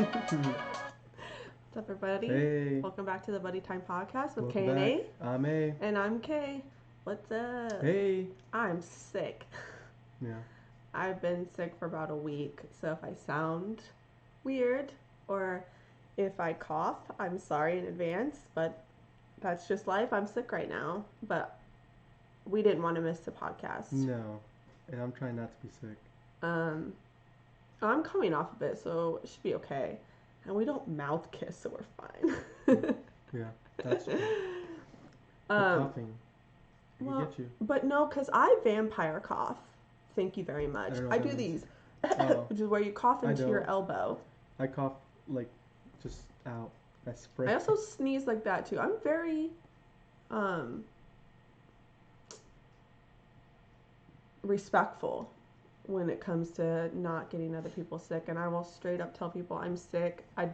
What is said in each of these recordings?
What's up, everybody? Hey, Welcome back to the Buddy Time Podcast with welcome K and back. A, I'm A. and I'm Kay. What's up? Hey. I'm sick. Yeah. I've been sick for about a week, so if I sound weird or if I cough, I'm sorry in advance, but that's just life. I'm sick right now, but we didn't want to miss the podcast. No. And I'm trying not to be sick. Um, I'm coming off of it, so it should be okay. And we don't mouth kiss, so we're fine. Yeah, that's true. But um, coughing, I well, can get you. but no, because I vampire cough. Thank you very much. I don't know I what do that means. these, Oh, which is where you cough I into your don't. elbow. I cough like just out. I spray. I also sneeze like that too. I'm very um, respectful when it comes to not getting other people sick, and I will straight up tell people I'm sick. I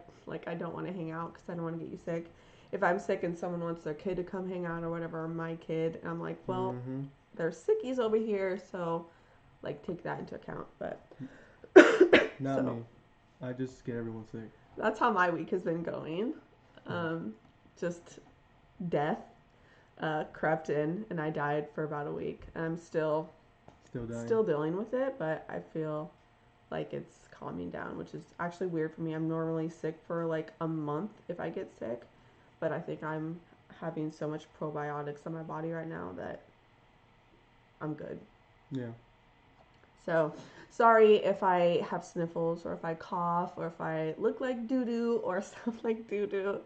don't want to hang out because I don't want to get you sick. If I'm sick and someone wants their kid to come hang out or whatever, or my kid, I'm like, well, Mm-hmm. there's sickies over here, so like take that into account. But Not so me. I just get everyone sick. that's how my week has been going. Yeah. Just death crept in, and I died for about a week. I'm Still dying. still dealing with it, but I feel like it's calming down, which is actually weird for me. I'm normally sick for like a month if I get sick, but I think I'm having so much probiotics in my body right now that I'm good. Yeah. So, sorry if I have sniffles or if I cough or if I look like doo doo or sound like doo doo.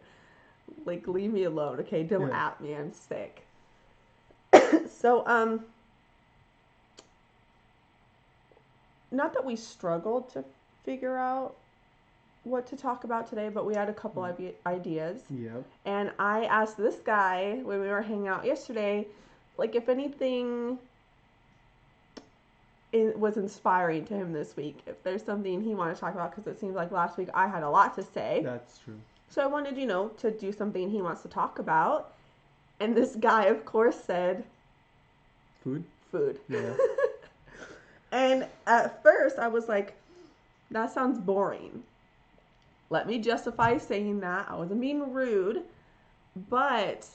Like, leave me alone, okay? Don't Yeah. at me. I'm sick. So, not that we struggled to figure out what to talk about today, but we had a couple of ideas. Yep. And I asked this guy when we were hanging out yesterday, like, if anything was inspiring to him this week, if there's something he wanted to talk about, because it seems like last week I had a lot to say. That's true. So I wanted, to do something he wants to talk about. And this guy, of course, said, Food? food. Yeah. And at first, I was like, that sounds boring. Let me justify saying that. I wasn't being rude. But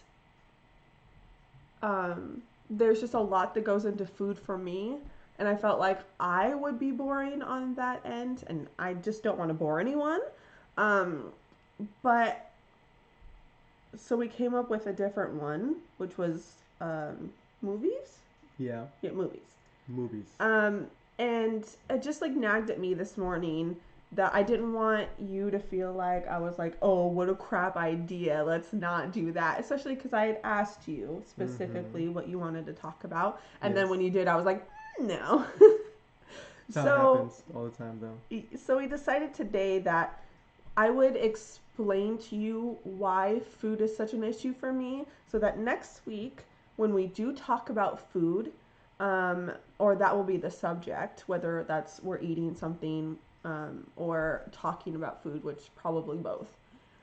there's just a lot that goes into food for me. And I felt like I would be boring on that end. And I just don't want to bore anyone. But so we came up with a different one, which was movies. Yeah. Yeah, movies. Movies. And it just like nagged at me this morning that I didn't want you to feel like I was like, oh, what a crap idea. Let's not do that. Especially because I had asked you specifically what you wanted to talk about. And then Yes. when you did, I was like, no. That's how it happens all the time, though. So we decided today that I would explain to you why food is such an issue for me so that next week, when we do talk about food, or that will be the subject, whether that's we're eating something or talking about food, which probably both.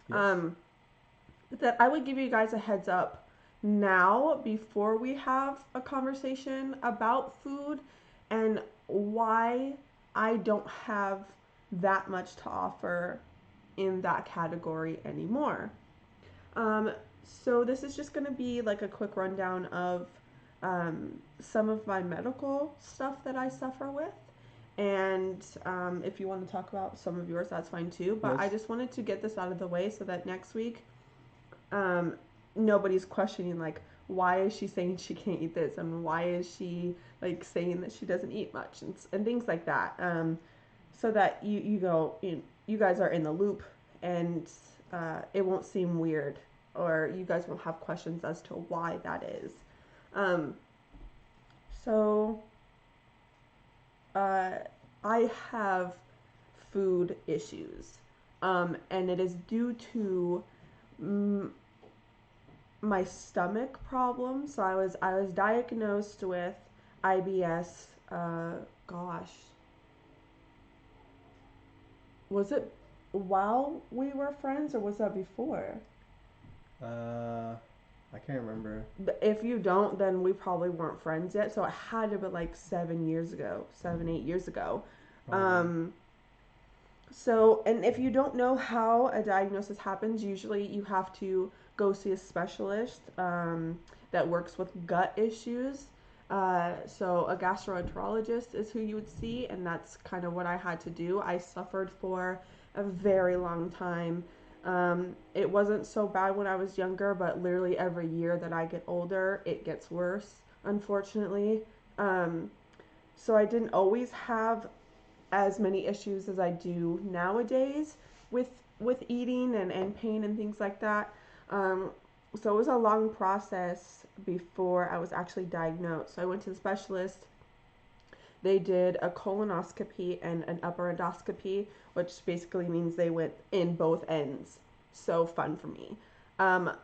Yes. That I would give you guys a heads up now before we have a conversation about food and why I don't have that much to offer in that category anymore. So this is just going to be like a quick rundown of some of my medical stuff that I suffer with. And if you want to talk about some of yours, that's fine too. But Yes. I just wanted to get this out of the way so that next week nobody's questioning, like, why is she saying she can't eat this? And why is she, like, saying that she doesn't eat much? And things like that. So that you guys are in the loop and it won't seem weird or you guys won't have questions as to why that is. So I have food issues, and it is due to my stomach problems. So I was diagnosed with IBS. Gosh, was it while we were friends or was that before? I can't remember. If you don't, then we probably weren't friends yet. So it had to be like 7 years ago, 7, 8 years ago. Probably. So, and if you don't know how a diagnosis happens, usually you have to go see a specialist that works with gut issues. So, a gastroenterologist is who you would see, and that's kind of what I had to do. I suffered for a very long time. It wasn't so bad when I was younger, but literally every year that I get older, it gets worse, unfortunately. Um, so, I didn't always have as many issues as I do nowadays with eating and pain and things like that. Um, so it was a long process before I was actually diagnosed. So I went to the specialist. They did a colonoscopy and an upper endoscopy, which basically means they went in both ends. So fun for me.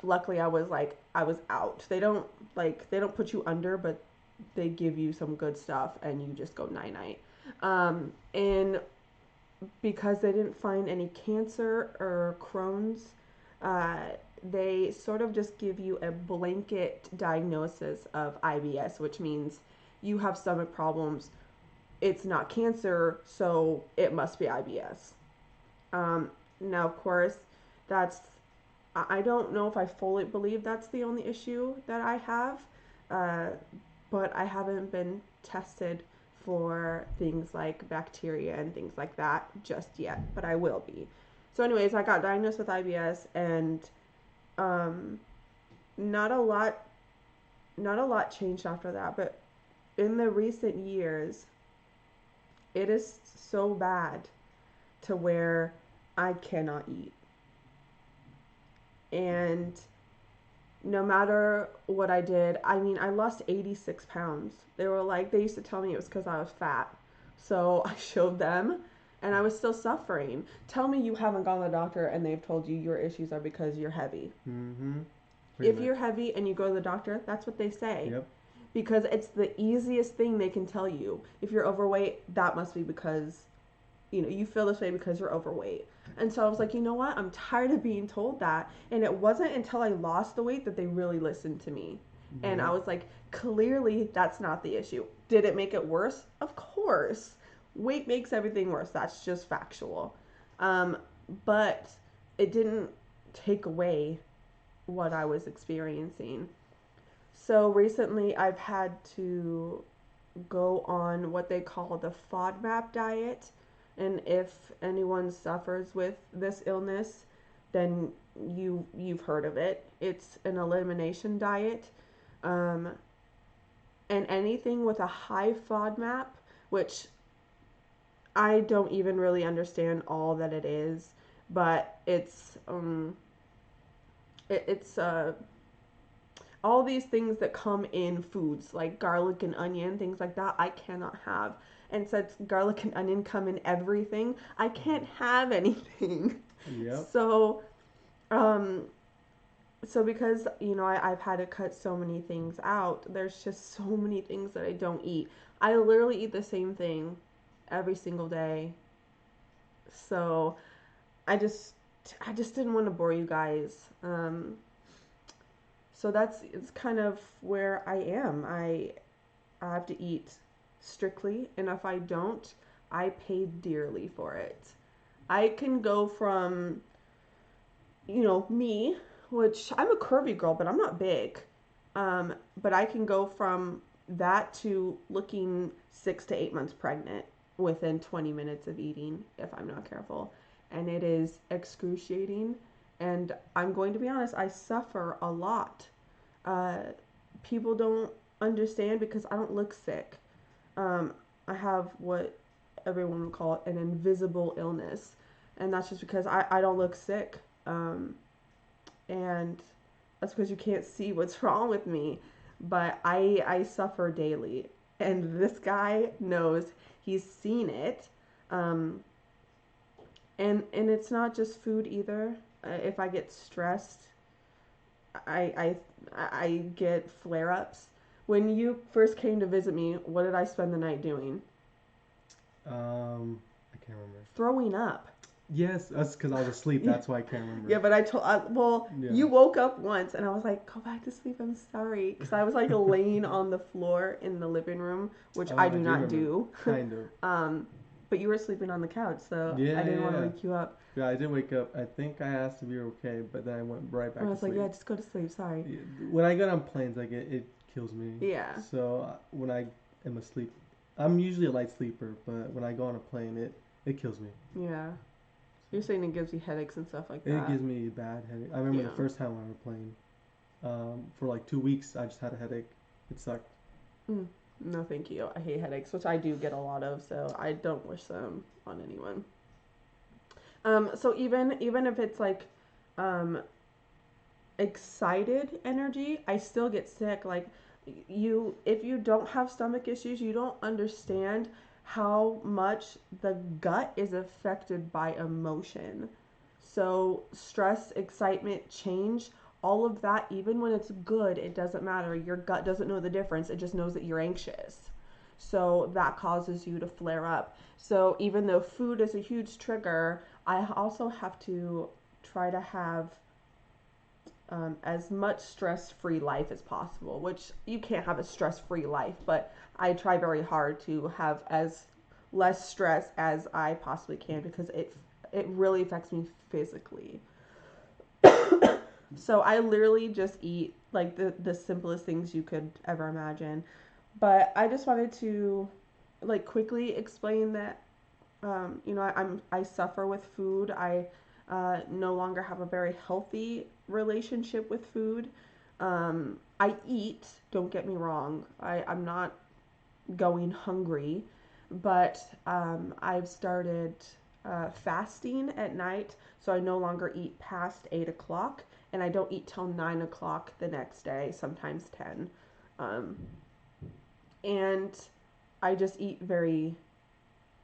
Luckily, I was out. They don't put you under, but they give you some good stuff, and you just go night night. And because they didn't find any cancer or Crohn's, uh, they sort of just give you a blanket diagnosis of IBS, which means you have stomach problems. It's not cancer, so it must be IBS. Now, of course, that's I don't know if I fully believe that's the only issue that I have, uh, but I haven't been tested for things like bacteria and things like that just yet, but I will be. So, anyways, I got diagnosed with IBS, and um, not a lot, not a lot changed after that. But in the recent years, it is so bad to where I cannot eat, and no matter what I did, I mean, I lost 86 pounds. They used to tell me it was because I was fat. So I showed them and I was still suffering. Tell me you haven't gone to the doctor and they've told you your issues are because you're heavy. Mm-hmm. Pretty If much. you're heavy and you go to the doctor, that's what they say. Yep. Because it's the easiest thing they can tell you. If you're overweight, that must be because you feel this way because you're overweight. And so I was like, you know what? I'm tired of being told that. And it wasn't until I lost the weight that they really listened to me. And I Yep. was like, clearly that's not the issue. Did it make it worse? Of course. Weight makes everything worse. That's just factual. Um, but it didn't take away what I was experiencing. So recently I've had to go on what they call the FODMAP diet. And if anyone suffers with this illness, then you've heard of it. It's an elimination diet. Um, and anything with a high FODMAP, which I don't even really understand all that it is, but it's all these things that come in foods like garlic and onion, things like that, I cannot have. And since garlic and onion come in everything, I can't have anything. Yep. So, um, so because I've had to cut so many things out, there's just so many things that I don't eat. I literally eat the same thing every single day. So I just I just didn't want to bore you guys. So that's it's kind of where I am. I have to eat strictly, and if I don't, I pay dearly for it. I can go from, me, which I'm a curvy girl, but I'm not big. But I can go from that to looking 6 to 8 months pregnant within 20 minutes of eating if I'm not careful. And it is excruciating. And I'm going to be honest, I suffer a lot. Uh, People don't understand because I don't look sick. Um, I have what everyone would call an invisible illness, and that's just because I don't look sick. And that's because you can't see what's wrong with me. But I suffer daily, and this guy knows. He's seen it, um, and it's not just food either. If I get stressed, I I get flare ups. When you first came to visit me, what did I spend the night doing? I can't remember. Throwing up. Yes, that's because I was asleep. That's why I can't remember. Yeah, but well, Yeah. you woke up once, and I was like, go back to sleep. I'm sorry, because I was like laying on the floor in the living room, which Oh, I I do do not remember. do. Kind of. But you were sleeping on the couch, so I Yeah, didn't yeah, want to yeah. wake you up. Yeah, I did wake up. I think I asked if you were okay, but then I went right I back to was like, yeah, sleep. just go to sleep. Sorry. Yeah, when I get on planes, like it kills me. Yeah. So when I am asleep, I'm usually a light sleeper, but when I go on a plane, it kills me. Yeah. You're saying it gives you headaches and stuff like It that. gives me a bad headache. I remember the Yeah. first time on a plane, for like 2 weeks, I just had a headache. It sucked. Mm. No, thank you. I hate headaches, which I do get a lot of, so I don't wish them on anyone. So even if it's like, um, excited energy, I still get sick. Like if you don't have stomach issues, you don't understand how much the gut is affected by emotion. So stress, excitement, change, all of that, even when it's good, it doesn't matter. Your gut doesn't know the difference. It just knows that you're anxious. So that causes you to flare up. So even though food is a huge trigger, I also have to try to have as much stress free life as possible, which you can't have a stress free life, but I try very hard to have as less stress as I possibly can because it really affects me physically. So I literally just eat like the simplest things you could ever imagine. But I just wanted to like quickly explain that I suffer with food. I no longer have a very healthy relationship with food. I eat. Don't get me wrong. I'm not going hungry, but I've started fasting at night, so I no longer eat past 8 o'clock, and I don't eat till 9 o'clock the next day. Sometimes 10, um, and I just eat very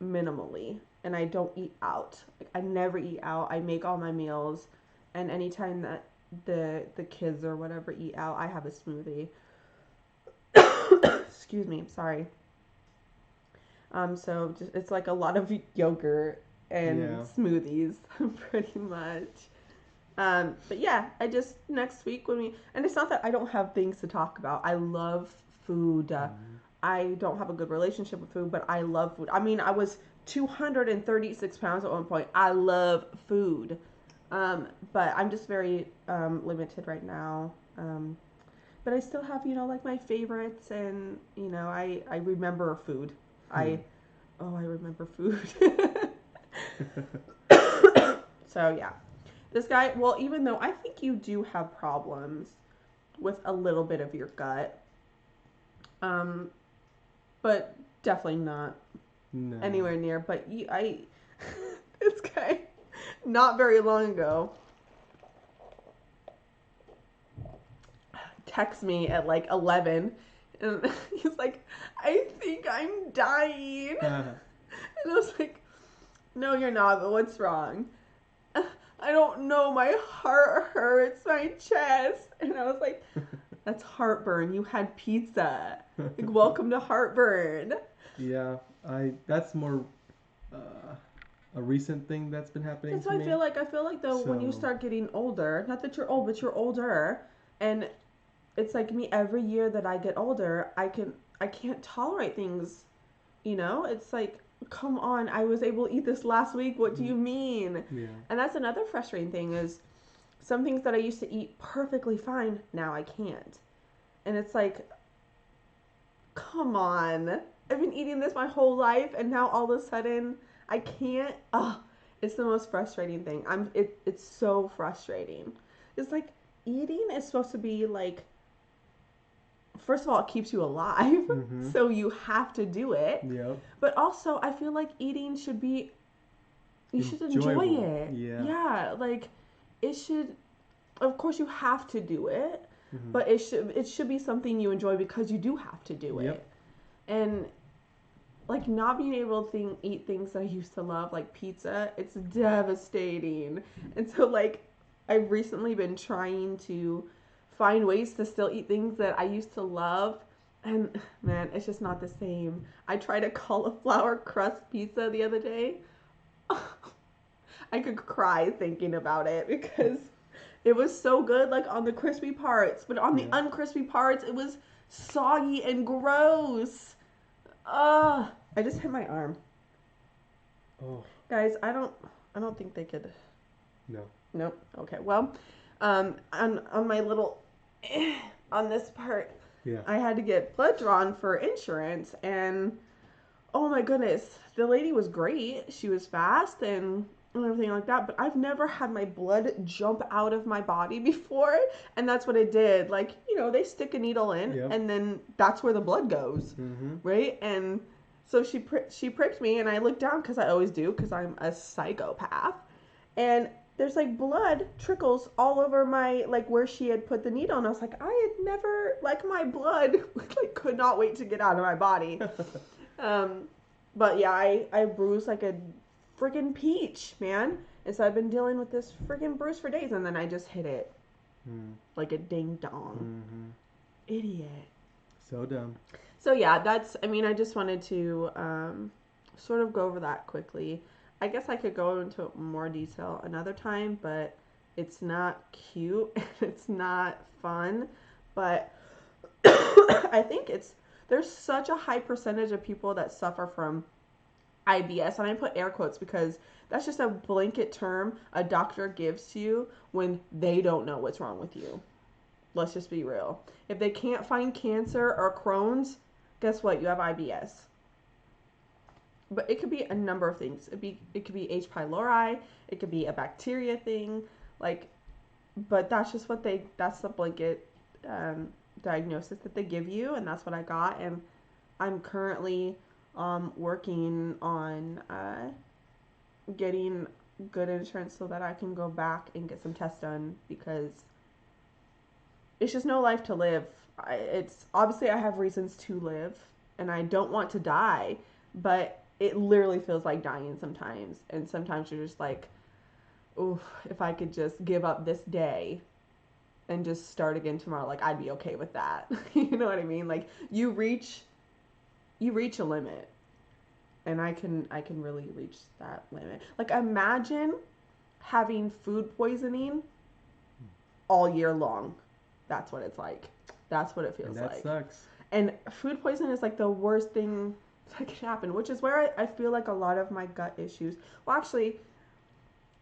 minimally, and I don't eat out. Like, I never eat out. I make all my meals, and anytime that the kids or whatever eat out, I have a smoothie. Excuse me, sorry. So just, it's like a lot of yogurt and Yeah. smoothies, pretty much. But yeah, I just next week when we and it's not that I don't have things to talk about. I love food. Hmm. I don't have a good relationship with food, but I love food. I mean, I was 236 pounds at one point. I love food. But I'm just very limited right now. But I still have, like my favorites, and I remember food. Hmm. I I remember food. So yeah, this guy. Well, even though I think you do have problems with a little bit of your gut, um, but definitely not No. anywhere near. But this guy, not very long ago, texts me at like 11, and he's like, "I think I'm dying," and I was like, "No, you're not. But what's wrong?" "I don't know. My heart hurts, my chest," and I was like, "That's heartburn. You had pizza. Like, welcome to heartburn." Yeah, I that's more uh, a recent thing that's been happening That's to what I me. feel like. I feel like though when you So, start getting older, not that you're old, but you're older, and it's like me every year that I get older, I can't tolerate things. It's like, come on, I was able to eat this last week. What do you mean? yeah. And that's another frustrating thing is some things that I used to eat perfectly fine, now I can't. And it's like, come on. I've been eating this my whole life and now all of a sudden I can't. Oh, it's the most frustrating thing. It's so frustrating. It's like eating is supposed to be like, first of all, it keeps you alive, Mm-hmm. so you have to do it. Yep. But also, I feel like eating should be, you should enjoy Enjoyable. it. Yeah. Yeah, like it should, of course you have to do it, Mm-hmm. but it should be something you enjoy because you do have to do Yep. it. And like not being able to eat things that I used to love, like pizza, it's devastating. And so like I've recently been trying to find ways to still eat things that I used to love. And man, it's just not the same. I tried a cauliflower crust pizza the other day. I could cry thinking about it because it was so good, like on the crispy parts, but on the Yeah. uncrispy parts, it was soggy and gross. Ugh. I just hit my arm. Oh Guys, I don't think they could. no. Nope. Okay. Well, on my little on this part, Yeah. I had to get blood drawn for insurance, and oh my goodness, the lady was great. She was fast and everything like that. But I've never had my blood jump out of my body before, and that's what it did. Like, they stick a needle in, Yep. and then that's where the blood goes, Mm-hmm. right? And so she pricked me, and I looked down because I always do because I'm a psychopath, and there's like blood trickles all over my like where she had put the needle, and I was like, I had never like my blood like could not wait to get out of my body. Um, but yeah, I bruised like a freaking peach, man. And so I've been dealing with this freaking bruise for days, and then I just hit it like a ding dong. Mm-hmm. Idiot. So dumb. So yeah, I just wanted to sort of go over that quickly. I guess I could go into more detail another time, but it's not cute and it's not fun. But I think there's such a high percentage of people that suffer from IBS, and I put air quotes because that's just a blanket term a doctor gives to you when they don't know what's wrong with you. Let's just be real. If they can't find cancer or Crohn's, guess what? You have IBS. But it could be a number of things. It could be H. pylori. It could be a bacteria thing. Like, but that's the blanket diagnosis that they give you, and that's what I got. And I'm currently working on getting good insurance so that I can go back and get some tests done because it's just no life to live. It's obviously I have reasons to live and I don't want to die, but it literally feels like dying sometimes. And sometimes you're just like, ooh, if I could just give up this day and just start again tomorrow, like I'd be okay with that. You know what I mean? Like you reach a limit, and I can really reach that limit. Like imagine having food poisoning all year long. That's what it's like. That's what it feels And that like. sucks. And food poisoning is like the worst thing that can happen, which is where I feel like a lot of my gut issues. Well, actually,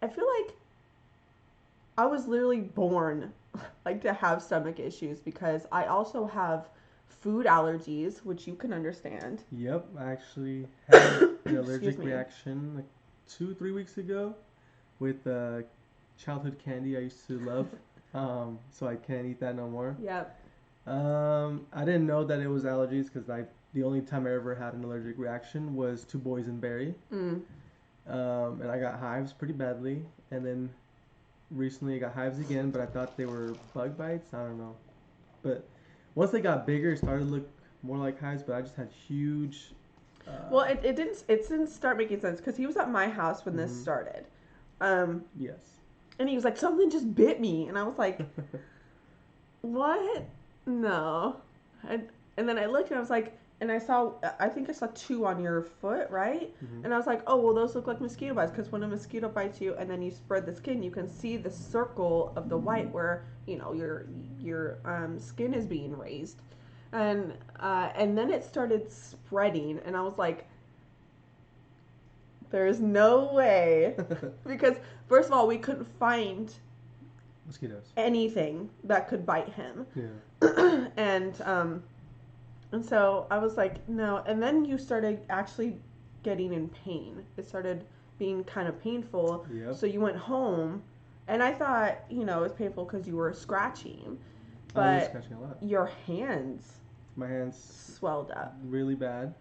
I feel like I was literally born like to have stomach issues because I also have food allergies, which you can understand. Yep, I actually had an allergic Excuse me. reaction like 2, 3 weeks ago with childhood candy I used to love. So I can't eat that no more. Yep. I didn't know that it was allergies because the only time I ever had an allergic reaction was to boysenberry. Mm. And I got hives pretty badly, and then recently I got hives again, but I thought they were bug bites. I don't know, but once they got bigger, it started to look more like hives. But I just had huge. Well, it didn't start making sense because he was at my house when this started, Yes. and he was like something just bit me, and I was like, what? No, and then I looked and I was like, and I think I saw two on your foot, right? Mhm. And I was like, oh well, those look like mosquito bites because when a mosquito bites you and then you spread the skin, you can see the circle of the white where your skin is being raised, and then it started spreading, and I was like, there's no way because first of all, we couldn't find Mosquitoes. anything that could bite him, Yeah. and so I was like, no. And then you started actually getting in pain. It started being kind of painful. Yep. So you went home, and I thought, it was painful because you were scratching, I was but scratching a lot. your hands My hands swelled up, really bad.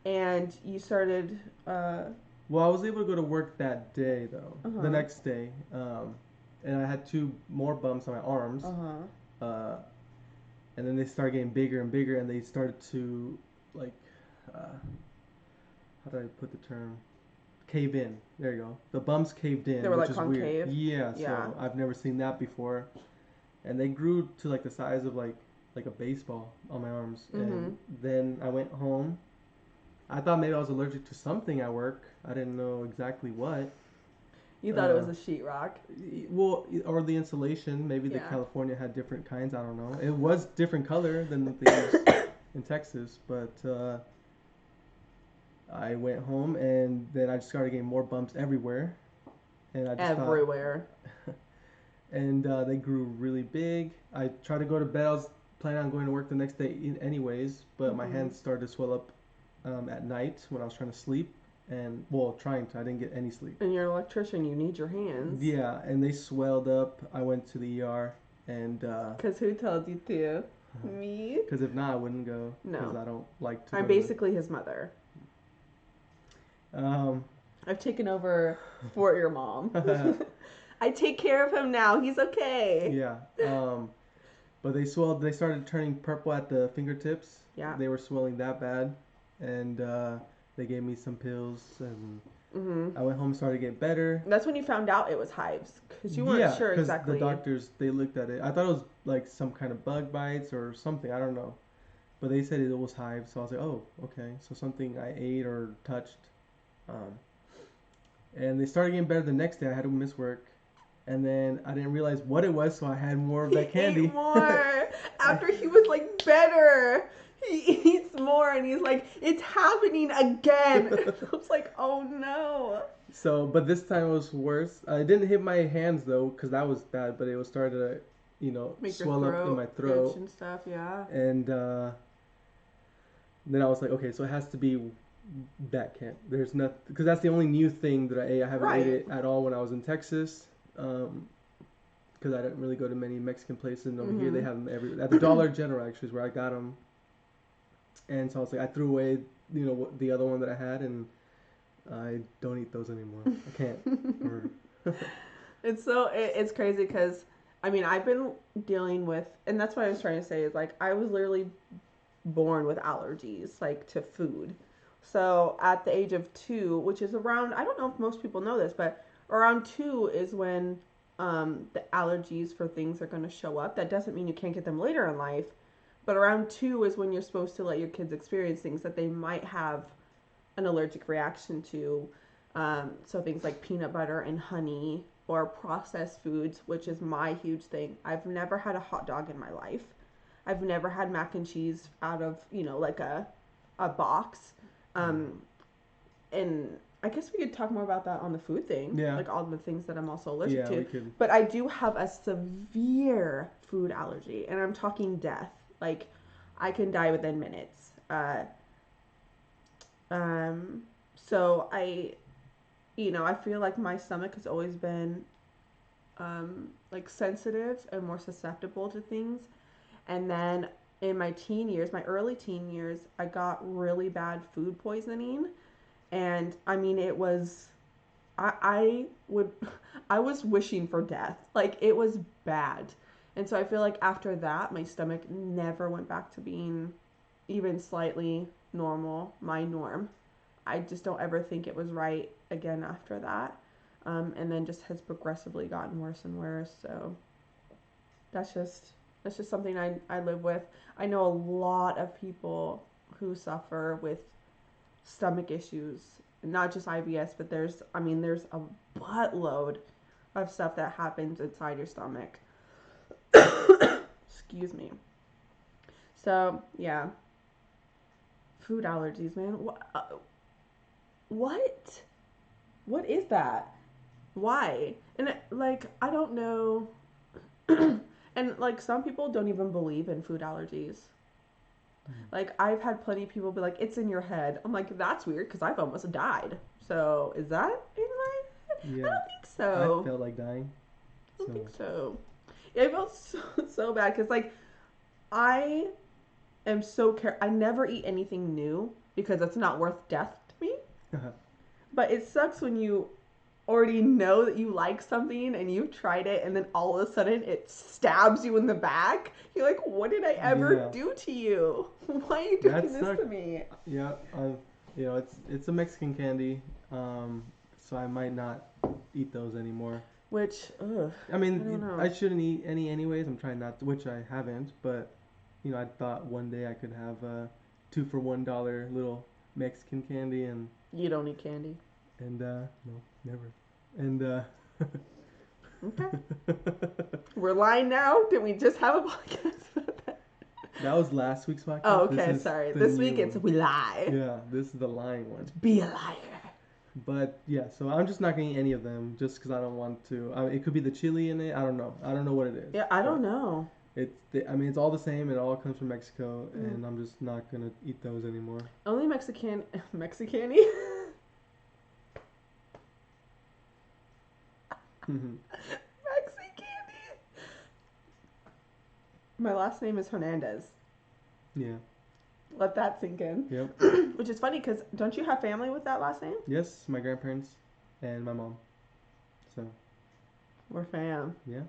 and you started. Well, I was able to go to work that day though. Uh-huh. The next day, and I had two more bumps on my arms. Uh-huh. And then they started getting bigger and bigger, and they started to like, how do I put the term? Cave in. There you go. The bumps caved in, They were, which like, is concave? weird. Yeah. Yeah. So I've never seen that before, and they grew to like the size of like a baseball on my arms. And then I went home. I thought maybe I was allergic to something at work. I didn't know exactly what. You thought it was a sheetrock. Well, or the insulation. Maybe the Yeah. California had different kinds. I don't know. It was different color than what they use in Texas, but I went home and then I just started getting more bumps everywhere, and I just thought, Everywhere. and they grew really big. I tried to go to bed. I was planning on going to work the next day anyways, but my Mm-hmm. hands started to swell up at night when I was trying to sleep, and well, trying to. I didn't get any sleep. And you're an electrician, you need your hands. Yeah, and they swelled up. I went to the ER, and Because who told you to? Me? because if not, I wouldn't go because No. I don't like to I'm go to basically his mother. the. I've taken over for your mom. I take care of him now. He's okay. Yeah. But they swelled. They started turning purple at the fingertips. Yeah. They were swelling that bad, and they gave me some pills, and Mm-hmm. I went home and started to get better. That's when you found out it was hives. Because you weren't Yeah, sure because exactly. the doctors they looked at it. I thought it was like some kind of bug bites or something. I don't know, but they said it was hives. So I was like, oh, okay. So something I ate or touched. Um, and they started getting better the next day. I had to miss work, and then I didn't realize what it was, so I had more of He that candy. ate more. After he was like better. He eats more and he's like, it's happening again. I was like, oh no. So, but this time it was worse. I didn't hit my hands though, because that was bad. But it was starting to, Make your swell up in my throat itch throat, and stuff, yeah. and then I was like, okay, so it has to be that can't. There's nothing because that's the only new thing that I ate. I haven't ate Right. it at all when I was in Texas, because I didn't really go to many Mexican places. And over here they Mhm. have them everywhere. At the Dollar General actually is where I got them, and so I was like, I threw away, the other one that I had, and I don't eat those anymore. I can't. Or It's crazy because I mean I've been dealing with, and that's what I was trying to say is like I was literally born with allergies like to food. So at the age of 2, which is around, I don't know if most people know this, but around 2 is when the allergies for things are going to show up. That doesn't mean you can't get them later in life, but around 2 is when you're supposed to let your kids experience things that they might have an allergic reaction to. So things like peanut butter and honey or processed foods, which is my huge thing. I've never had a hot dog in my life. I've never had mac and cheese out of, like a box. Um, and I guess we could talk more about that on the food thing. Yeah. Like all the things that I'm also allergic yeah, to. we could. But I do have a severe food allergy, and I'm talking death. Like, I can die within minutes. Um, so I feel like my stomach has always been, like sensitive and more susceptible to things. And then in my teen years, my early teen years, I got really bad food poisoning. And I mean, it was, I would, I was wishing for death. Like, it was bad. And so I feel like after that, my stomach never went back to being even slightly normal, my norm. I just don't ever think it was right again after that. And then just has progressively gotten worse and worse. So that's just something I live with. I know a lot of people who suffer with stomach issues, not just IBS, but there's a buttload of stuff that happens inside your stomach. Excuse me. So yeah, food allergies, man. What? What is that? Why? And like I don't know. And like some people don't even believe in food allergies. Like I've had plenty of people be like, "It's in your head." I'm like, "That's weird," because I've almost died. So is that in my head? I Yeah, don't think I so. felt like dying. I don't So think so. Yeah, I felt so bad because like I am so I never eat anything new because it's not worth death to me. But it sucks when you already know that you like something and you've tried it and then all of a sudden it stabs you in the back. You're like, what did I ever Yeah. do to you? Why are you doing That this sucks. to me? Yeah, it's a Mexican candy, so I might not eat those anymore. Which, ugh, I I mean, don't know. I shouldn't eat any anyways. I'm trying not to, which I haven't, but I thought one day I could have a 2 for $1 little Mexican candy, You don't eat candy. and no, never, and Okay. We're lying now? Did we just have a podcast about that? That was last week's podcast. Oh, okay, sorry. This week it's one. we lie. Yeah, this is the lying one. Be a liar. But yeah, so I'm just not gonna eat any of them just because I don't want to. It could be the chili in it. I don't know. I don't know what it is. Yeah, I don't know. I mean, it's all the same. It all comes from Mexico, and I'm just not gonna eat those anymore. Only Mexican-y? Mexican-y. My last name is Hernandez. Yeah. Let that sink in. Yep. Which is funny because don't you have family with that last name? Yes, my grandparents and my mom. So. We're fam. Yeah.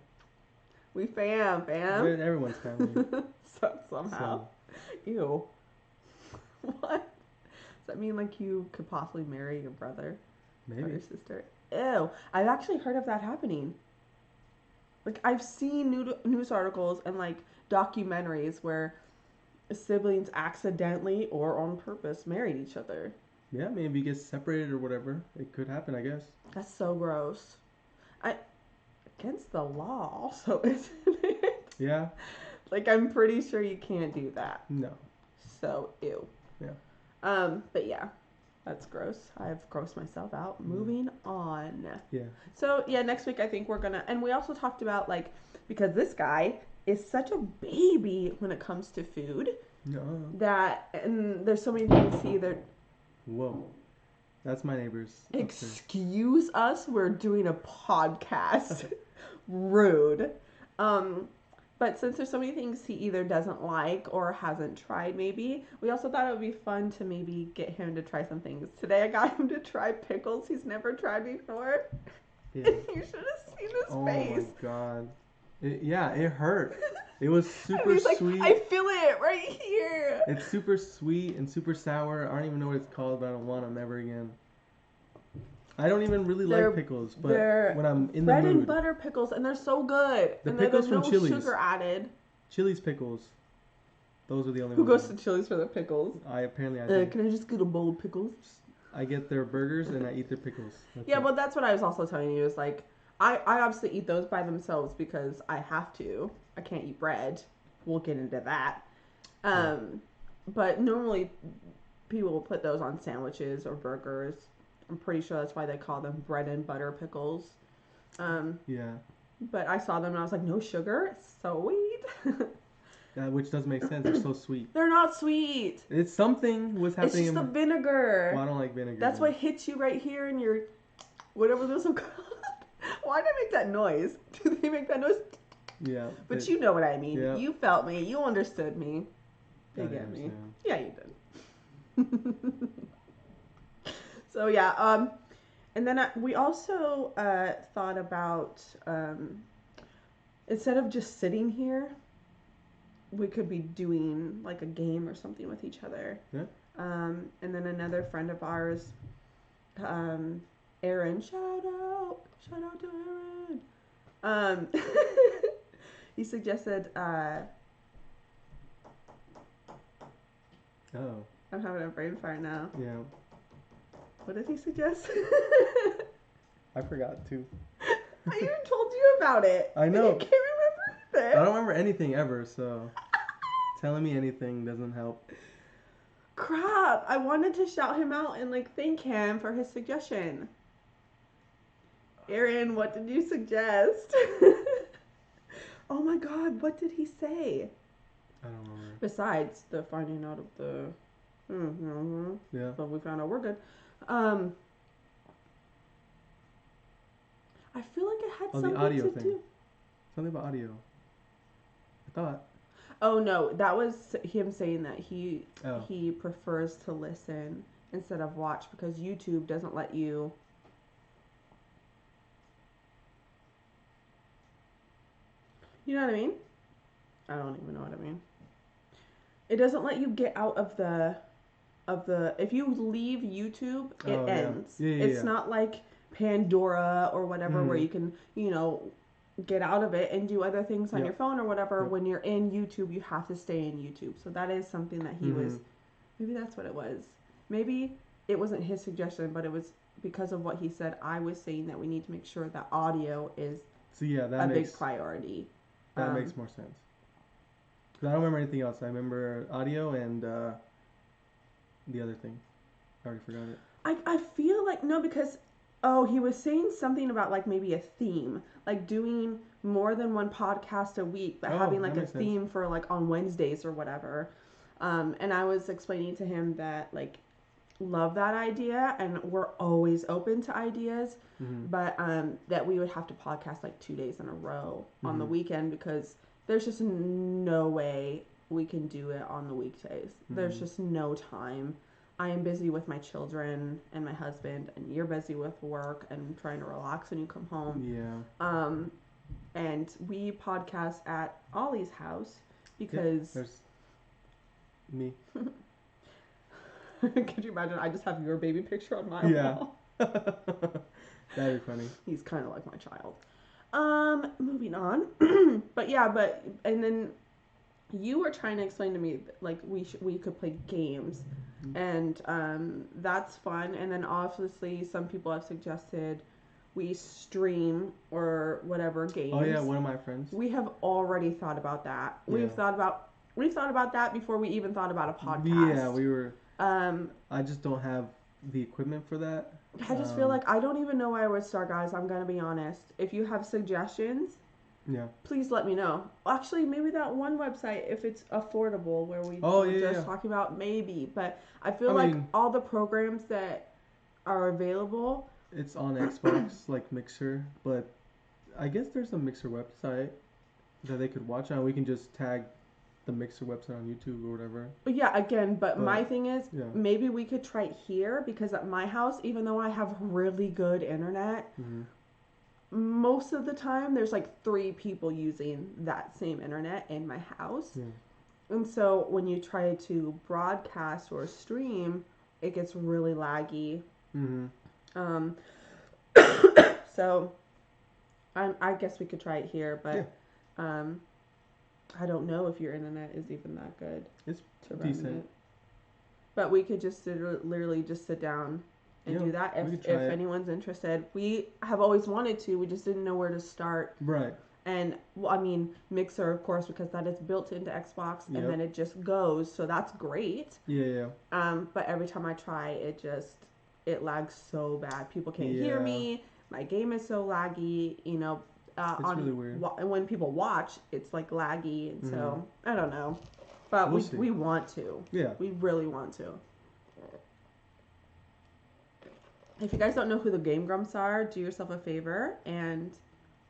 We fam. Everyone's family. Somehow. So. Ew. What? Does that mean like you could possibly marry your brother? Maybe. Or your sister? Ew. I've actually heard of that happening. Like I've seen news articles and like documentaries where siblings accidentally or on purpose married each other. Yeah, maybe get separated or whatever. It could happen, I guess. That's so gross. Against the law also, isn't it? Yeah. Like I'm pretty sure you can't do that. No. So ew. Yeah. But yeah, that's gross. I've grossed myself out. Moving on. Yeah. So yeah, next week I think we're gonna, and we also talked about like, because this guy is such a baby when it comes to food. No. That, and there's so many things he either. Whoa. That's my neighbors. Excuse us, we're doing a podcast. Rude. But since there's so many things he either doesn't like or hasn't tried, maybe, we also thought it would be fun to maybe get him to try some things. Today I got him to try pickles he's never tried before. Yeah. You should have seen his face. Oh my god. It hurt. It was super he's like, sweet. I feel it right here. It's super sweet and super sour. I don't even know what it's called, but I don't want them ever again. I don't even really like pickles, but when I'm in the mood. Bread and butter pickles, and they're so good. The and pickles there's from no Chili's. sugar added. Chili's pickles. Those are the only Who ones. goes to Chili's for the pickles? I do. Can I just get a bowl of pickles? I get their burgers and I eat their pickles. But that's what I was also telling you is like, I obviously eat those by themselves because I have to. I can't eat bread. We'll get into that. But normally people will put those on sandwiches or burgers. I'm pretty sure that's why they call them bread and butter pickles. Yeah. But I saw them and I was like, no sugar? Sweet. Which does make sense. They're so sweet. They're not sweet. It's something was happening. It's just the vinegar. Well, I don't like vinegar. That's what hits you right here in your, whatever those are called. Why did I make that noise? Do they make that noise? Yeah. But you know what I mean. Yeah. You felt me. You understood me. You get me. Yeah, you did. So yeah, and then we also thought about instead of just sitting here, we could be doing like a game or something with each other. Yeah. And then another friend of ours, Aaron, shout out to Aaron. He suggested. Oh. I'm having a brain fart now. Yeah. What did he suggest? I forgot too. I even told you about it. I know. You can't remember anything. I don't remember anything ever, so telling me anything doesn't help. Crap. I wanted to shout him out and like thank him for his suggestion. Aaron, what did you suggest? Oh my god, what did he say? I don't remember. Besides the finding out of the yeah. but we found out we're good. I feel like it had something the audio to thing. do. Something about audio. I thought. Oh no, that was him saying that he prefers to listen instead of watch because YouTube doesn't let you. You know what I mean? I don't even know what I mean. It doesn't let you get out of the if you leave YouTube, it ends. It's not like Pandora or whatever where you can, get out of it and do other things on your phone or whatever. When you're in YouTube, you have to stay in YouTube. So that is something that he was, maybe that's what it was. Maybe it wasn't his suggestion, but it was because of what he said. I was saying that we need to make sure that audio is big priority. That makes more sense. 'Cause I don't remember anything else. I remember audio and the other thing. I already forgot it. I feel like, no, because, oh, he was saying something about like maybe a theme, like doing more than one podcast a week, but Oh, having like that a makes sense. theme for like on Wednesdays or whatever. And I was explaining to him that like love that idea and we're always open to ideas, Mm-hmm. but that we would have to podcast like 2 days in a row on the Mm-hmm. weekend because there's just no way we can do it on the weekdays. There's Mm-hmm. just no time. I am busy with my children and my husband, and you're busy with work and trying to relax when you come home. Yeah. And we podcast at Ollie's house Yeah. because There's me. could you imagine? I just have your baby picture on my Yeah. wall. That'd be funny. He's kind of like my child. Moving on. And then you were trying to explain to me like we could play games, and that's fun. And then obviously some people have suggested we stream or whatever games. Oh yeah, one of my friends. We have already thought about that. Yeah. We've thought about that before we even thought about a podcast. Yeah, we were. Um, I just don't have the equipment for that. I just feel like I don't even know where I would start, guys. I'm gonna be honest. If you have suggestions, Yeah. please let me know. Actually, maybe that one website, if it's affordable, where we Oh, were yeah, just yeah. talking about, maybe. But I feel I like mean- all the programs that are available. It's on Xbox, like Mixer, but I guess there's a Mixer website that they could watch on. We can just tag the Mixer website on YouTube or whatever. Yeah, again, but But, my thing is, yeah. maybe we could try it here because at my house, even though I have really good internet, Mm-hmm. most of the time there's like 3 people using that same internet in my house. Yeah. And so when you try to broadcast or stream, it gets really laggy. Mm-hmm. So I guess we could try it here, but I don't know if your internet is even that good. It's to run decent. it. But we could just literally just sit down and Yeah, do that we could if try it. anyone's interested. We have always wanted to. We just didn't know where to start. Right. And well, I mean, Mixer, of course, because that is built into Xbox, Yep. and then it just goes. So that's great. Yeah. But every time I try, it lags so bad. People can't hear Yeah. me. My game is so laggy. You know, It's really weird. And when people watch, it's like laggy, and so I don't know. But We'll see. we want to. Yeah. We really want to. If you guys don't know who the Game Grumps are, do yourself a favor and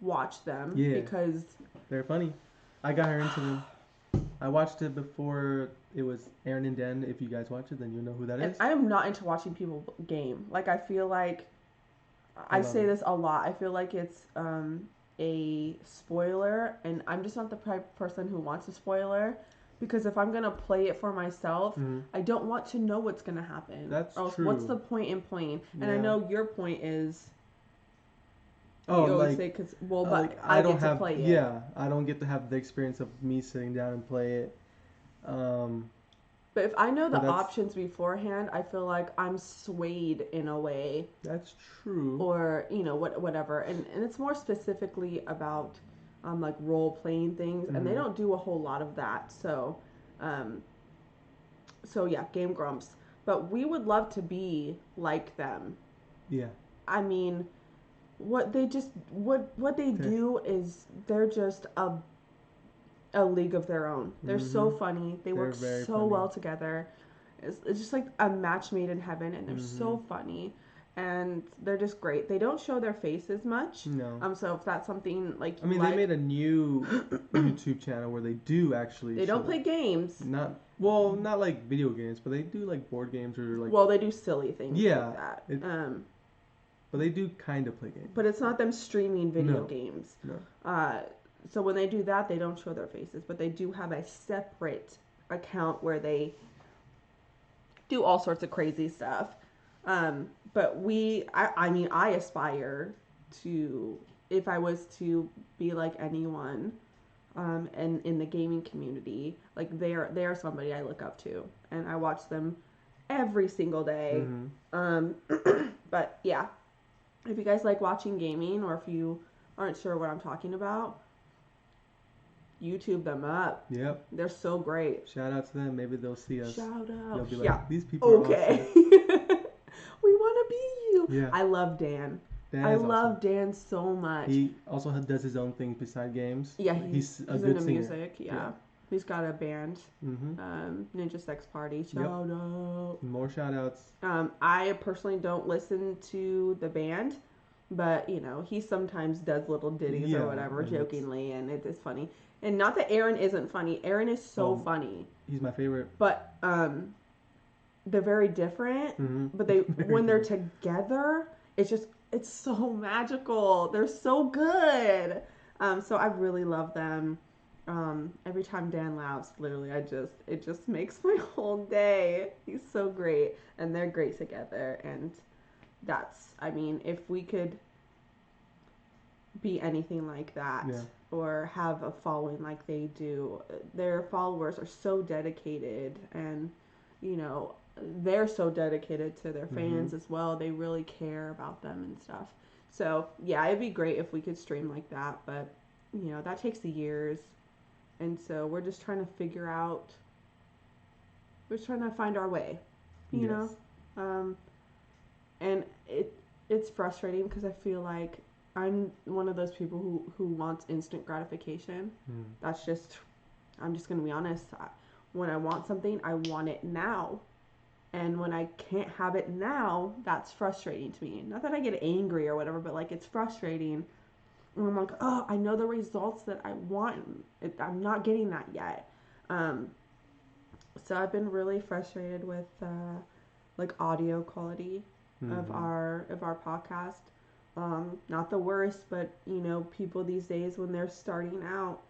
watch them. Yeah. Because They're funny. I got her into them. I watched it before it was Aaron and Dan. If you guys watch it, then you know who that and is. I am not into watching people game. Like, I feel like I love say it. this a lot. I feel like it's a spoiler, and I'm just not the type of person who wants a spoiler. Because if I'm gonna play it for myself, Mhm. I don't want to know what's gonna happen. That's or else true. what's the point in playing? And I Yeah. know your point is. Oh, you always like, say, cause, well, but like, I don't get have, to play it. Yeah, I don't get to have the experience of me sitting down and play it. But if I know the But that's- options beforehand, I feel like I'm swayed in a way, That's true. or you know, whatever. And it's more specifically about like role playing things, and they Mhm. don't do a whole lot of that. So, yeah, Game Grumps. But we would love to be like them. Yeah. I mean, what they Okay. do is they're just a league of their own. They're so Mhm. funny. They They're work very so funny. well together. It's just like a match made in heaven, and they're so funny, and they're just great. They don't show their faces much. No. So if that's something like I mean, like, they made a new YouTube channel where they do actually. they don't show- play games. Not like video games, but they do like board games or like. Well, they do silly things Yeah, like that. it- But they do kind of play games. But it's not them streaming video No. games. No. So when they do that, they don't show their faces, but they do have a separate account where they do all sorts of crazy stuff. But I mean, I aspire to, if I was to be like anyone, and in the gaming community, like they are somebody I look up to, and I watch them every single day. Mhm. But yeah, if you guys like watching gaming, or if you aren't sure what I'm talking about, YouTube them up. Yep. They're so great. Shout out to them. Maybe they'll see us. Shout They'll out. be like, Yeah. these people are Okay. awesome. We want to be you. Yeah. I love Dan. Dan I is love awesome. Dan so much. He also does his own thing beside games. Yeah, he's a he's good into singer. music. Yeah. He's got a band, Mm-hmm. Ninja Sex Party. Shout out. More shout outs. I personally don't listen to the band, but you know he sometimes does little ditties or whatever, jokingly, and it's funny. And not that Aaron isn't funny. Aaron is so funny. He's my favorite. But they're very different. Mm-hmm. But they when they're together, it's so magical. They're so good. So I really love them. Every time Dan laughs, literally, it just makes my whole day. He's so great, and they're great together. And I mean, if we could be anything like that, or have a following like they do, their followers are so dedicated, and you know, they're so dedicated to their fans as well. They really care about them and stuff. So yeah, it'd be great if we could stream like that, but you know, that takes years. And so we're just trying to figure out, we're just trying to find our way, you know? And it's frustrating because I feel like I'm one of those people who wants instant gratification. That's just, I'm just going to be honest. When I want something, I want it now. And when I can't have it now, that's frustrating to me. Not that I get angry or whatever, but like it's frustrating. And I'm like, oh, I know the results that I want. I'm not getting that yet. So I've been really frustrated with like audio quality of our podcast. Not the worst, but you know, people these days when they're starting out,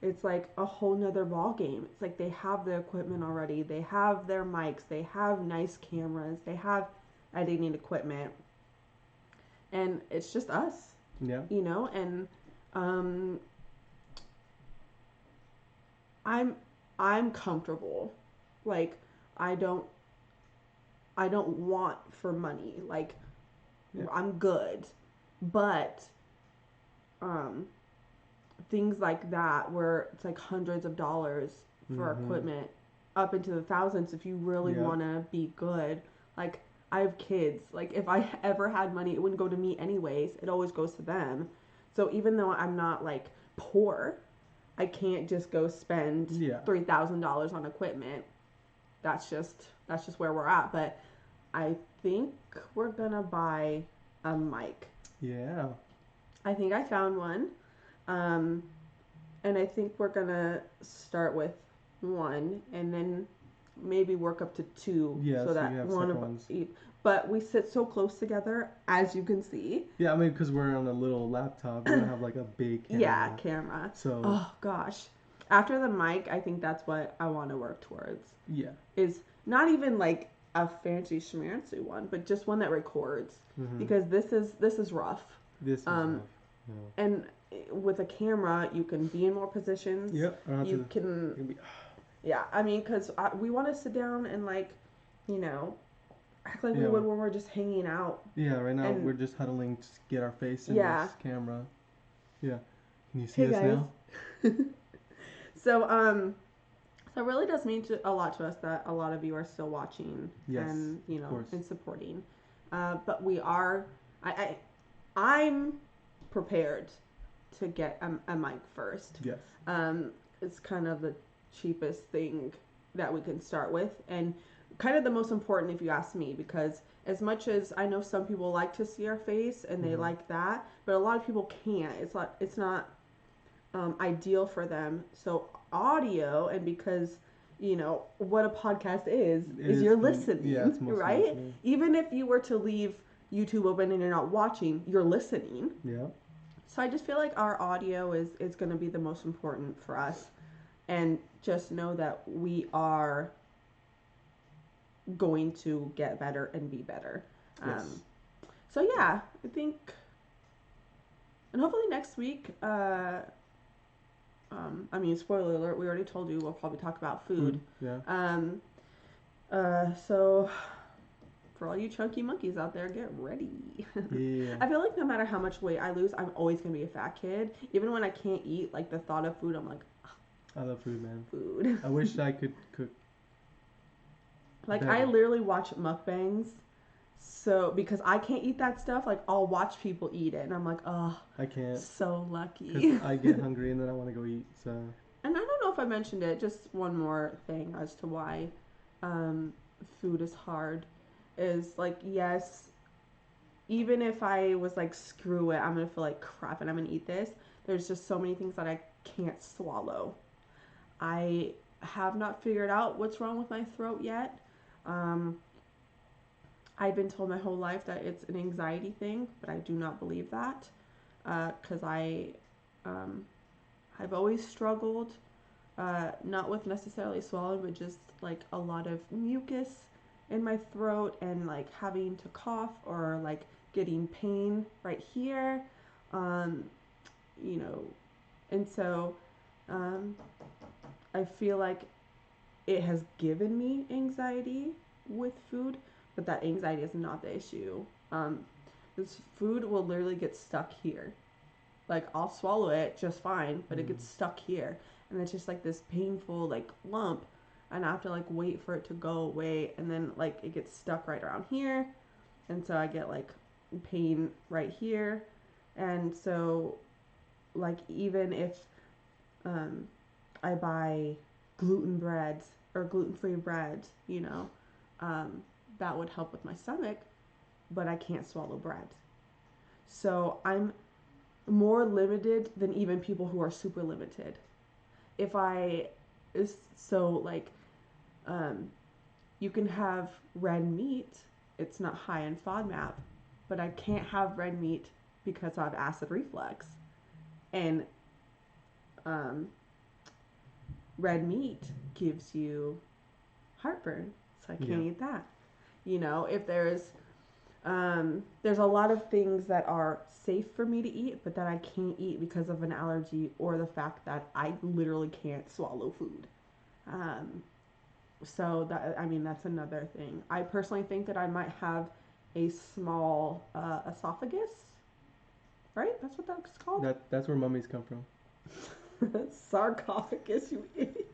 it's like a whole nother ball game. It's like they have the equipment already. They have their mics. They have nice cameras. They have editing equipment. And it's just us. Yeah. You know, and I'm comfortable. Like I don't want for money. Like I'm good. But things like that where it's like hundreds of dollars for equipment, up into the thousands if you really want to be good. Like I have kids. Like if I ever had money, it wouldn't go to me anyways. It always goes to them. So even though I'm not like poor, I can't just go spend $3,000 on equipment. That's just where we're at. But I think we're gonna buy a mic. Yeah. I think I found one. And I think we're gonna start with one and then maybe work up to two, so that one of each. But we sit so close together, as you can see. Yeah, I mean, because we're on a little laptop, we don't have like a big camera. Yeah, camera. So. Oh gosh, after the mic, I think that's what I want to work towards. Yeah. Is not even like a fancy schmancy one, but just one that records, because this is rough. This is rough. Yeah. And with a camera, you can be in more positions. Yep. You can. Yeah, I mean, because we want to sit down and, like, you know, act like we would when we're just hanging out. Yeah, right now we're just huddling to get our face in this camera. Yeah. Can you see us now? So, so it really does mean a lot to us that a lot of you are still watching and, you know, and supporting. But we are, I'm prepared to get a mic first. Yes. It's kind of the cheapest thing that we can start with, and kind of the most important if you ask me, because as much as I know some people like to see our face and they like that, but a lot of people can't. It's not ideal for them. So audio, and because you know what a podcast is you're listening, right? Listening. Even if you were to leave YouTube open and you're not watching, you're listening. Yeah. So I just feel like our audio is going to be the most important for us. And just know that we are going to get better and be better. Yes. So yeah, I think, and hopefully next week, I mean, spoiler alert, we already told you we'll probably talk about food. Yeah. So for all you chunky monkeys out there, get ready. Yeah. I feel like no matter how much weight I lose, I'm always going to be a fat kid. Even when I can't eat, like the thought of food, I'm like, I love food, man. Food. I wish I could cook. Like, better. I literally watch mukbangs. So, because I can't eat that stuff, like, I'll watch people eat it. And I'm like, oh, I can't. so lucky. Because I get hungry and then I want to go eat. So. And I don't know if I mentioned it, just one more thing as to why um, food is hard is like, yes, even if I was like, screw it, I'm going to feel like crap and I'm going to eat this, there's just so many things that I can't swallow. I have not figured out what's wrong with my throat yet. Um, I've been told my whole life that it's an anxiety thing, but I do not believe that because um, I've always struggled, not with necessarily swallowing, but just like a lot of mucus in my throat and like having to cough or like getting pain right here, um, you know, and so um, I feel like it has given me anxiety with food, but that anxiety is not the issue. This food will literally get stuck here. Like, I'll swallow it just fine, but it gets stuck here. And it's just like this painful, like, lump. And I have to, like, wait for it to go away. And then, like, it gets stuck right around here. And so I get, like, pain right here. And so, like, even if I buy gluten breads or gluten-free bread, you know, that would help with my stomach, but I can't swallow bread. So I'm more limited than even people who are super limited. If I, so like, you can have red meat, it's not high in FODMAP, but I can't have red meat because I have acid reflux. And red meat gives you heartburn, so I can't eat that. You know, if there's a lot of things that are safe for me to eat, but that I can't eat because of an allergy or the fact that I literally can't swallow food. So that, I mean, that's another thing. I personally think that I might have a small esophagus, right? That's what that's called? That's where mummies come from. Sarcophagus, you idiot.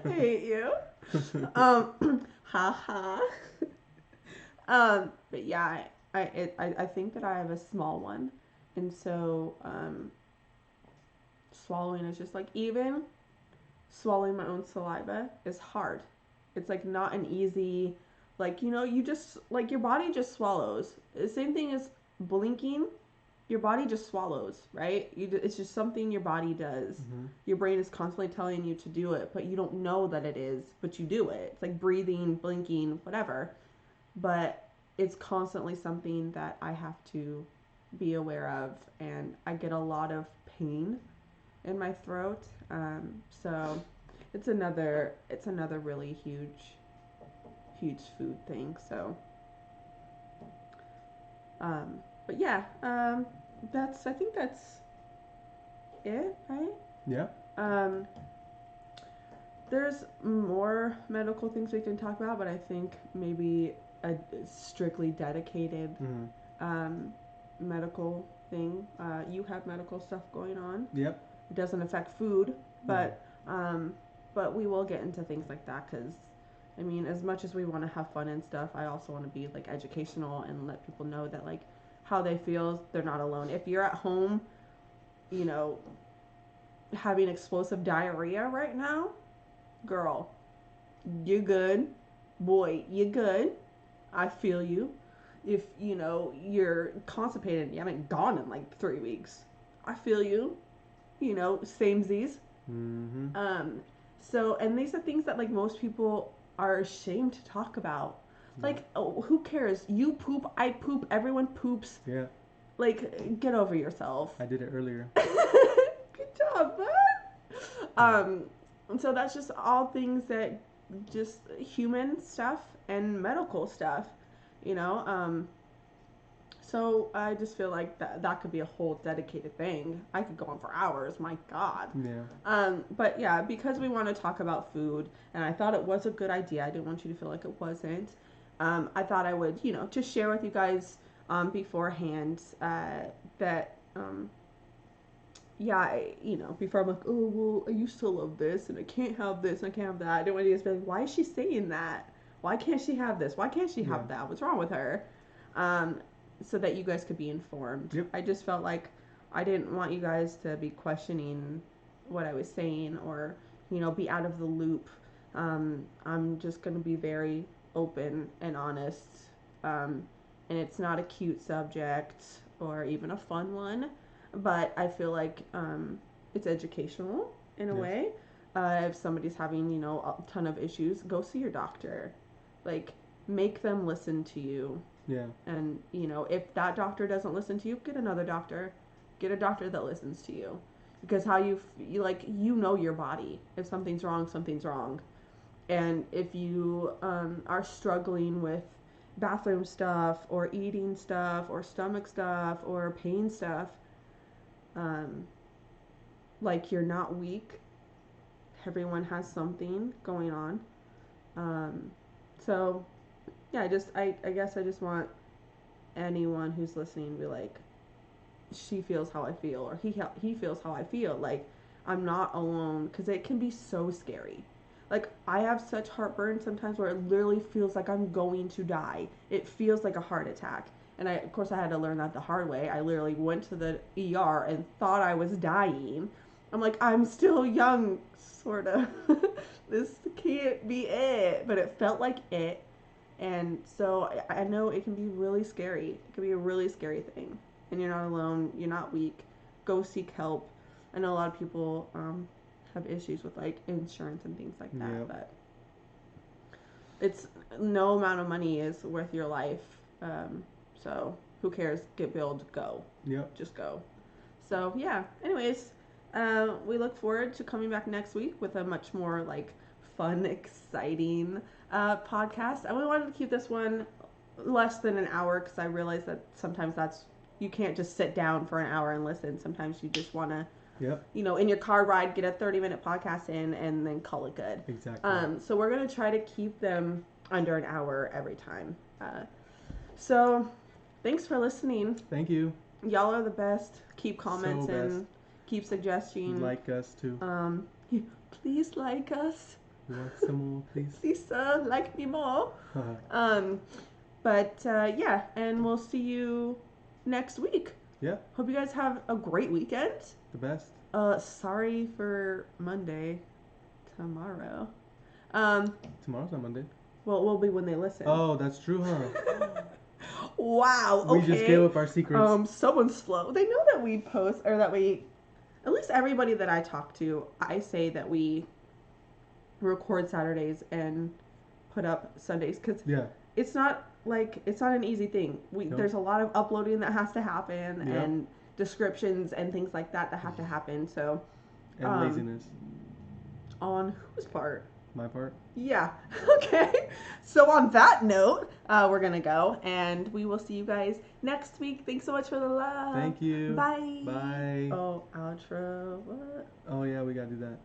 I hate you. Haha. But yeah, I think that I have a small one, and so swallowing is just like, even swallowing my own saliva is hard. It's like not an easy, like, you know, you just like your body just swallows. The same thing as blinking. Your body just swallows, right? It's just something your body does. Mm-hmm. Your brain is constantly telling you to do it, but you don't know that it is, but you do it. It's like breathing, blinking, whatever. But it's constantly something that I have to be aware of, and I get a lot of pain in my throat. So it's another really huge food thing. So, but yeah, I think that's it, right? Yeah. There's more medical things we can talk about, but I think maybe a strictly dedicated medical thing. You have medical stuff going on. Yep. It doesn't affect food, but we will get into things like that because, I mean, as much as we want to have fun and stuff, I also want to be like educational and let people know that like how they feel, they're not alone. If you're at home, you know, having explosive diarrhea right now, girl, you're good. Boy, you're good. I feel you. If, you know, you're constipated and you haven't gone in like 3 weeks, I feel you. You know, samesies. Mm-hmm. So, and these are things that like most people are ashamed to talk about. Like, oh, who cares? You poop, I poop, everyone poops. Yeah. Like, get over yourself. I did it earlier. Good job, bud. And so that's just all things that just human stuff and medical stuff, you know. So I just feel like that could be a whole dedicated thing. I could go on for hours, my God. Yeah. But yeah, because we want to talk about food, and I thought it was a good idea. I didn't want you to feel like it wasn't. I thought I would, you know, just share with you guys beforehand that yeah, before I'm like, oh, well, I used to love this, and I can't have this, and I can't have that. I don't want to just be like, why is she saying that? Why can't she have this? Why can't she Yeah. have that? What's wrong with her? Um, so that you guys could be informed. Yep. I just felt like I didn't want you guys to be questioning what I was saying or, be out of the loop. I'm just going to be very open and honest. And it's not a cute subject or even a fun one, but I feel like it's educational in a Yes. way. If somebody's having, a ton of issues, go see your doctor. Like, make them listen to you. Yeah. And, if that doctor doesn't listen to you, get another doctor. Get a doctor that listens to you. Because how you know your body. If something's wrong, something's wrong. And if you are struggling with bathroom stuff or eating stuff or stomach stuff or pain stuff, like, you're not weak. Everyone has something going on. So, yeah, I guess I just want anyone who's listening to be like, she feels how I feel, or he feels how I feel. Like, I'm not alone, because it can be so scary. Like, I have such heartburn sometimes where it literally feels like I'm going to die. It feels like a heart attack. And of course, I had to learn that the hard way. I literally went to the ER and thought I was dying. I'm like, I'm still young, sort of. This can't be it. But it felt like it. And so I know it can be really scary. It can be a really scary thing. And you're not alone. You're not weak. Go seek help. I know a lot of people have issues with like insurance and things like that, Yep. but it's no amount of money is worth your life. So who cares? Get billed. Go. Yep. Just go. So yeah. Anyways, we look forward to coming back next week with a much more like fun, exciting podcast. And we wanted to keep this one less than an hour because I realize that sometimes you can't just sit down for an hour and listen. Sometimes you just want to, Yep. in your car ride, get a 30-minute podcast in and then call it good. Exactly. So we're going to try to keep them under an hour every time. So thanks for listening. Thank you. Y'all are the best. Keep comments So and keep suggesting. Like us too. Please like us. You want some more, please? Lisa, like me more. But yeah, and we'll see you next week. Yeah. Hope you guys have a great weekend. The best. Sorry for Monday. Tomorrow. Tomorrow's not Monday. Well, it will be when they listen. Oh, that's true, huh? Wow. Okay. We just gave up our secrets. Someone's slow. They know that we post, or that we, at least everybody that I talk to, I say that we record Saturdays and put up Sundays, because Yeah. it's not an easy thing. Nope. There's a lot of uploading that has to happen, Yep. and descriptions and things like that have to happen. So And laziness. on whose part? My part. Yeah. Okay. So on that note, we're gonna go, and we will see you guys next week. Thanks so much for the love. Thank you. Bye. Bye. Oh, outro. What? Oh yeah, we gotta do that.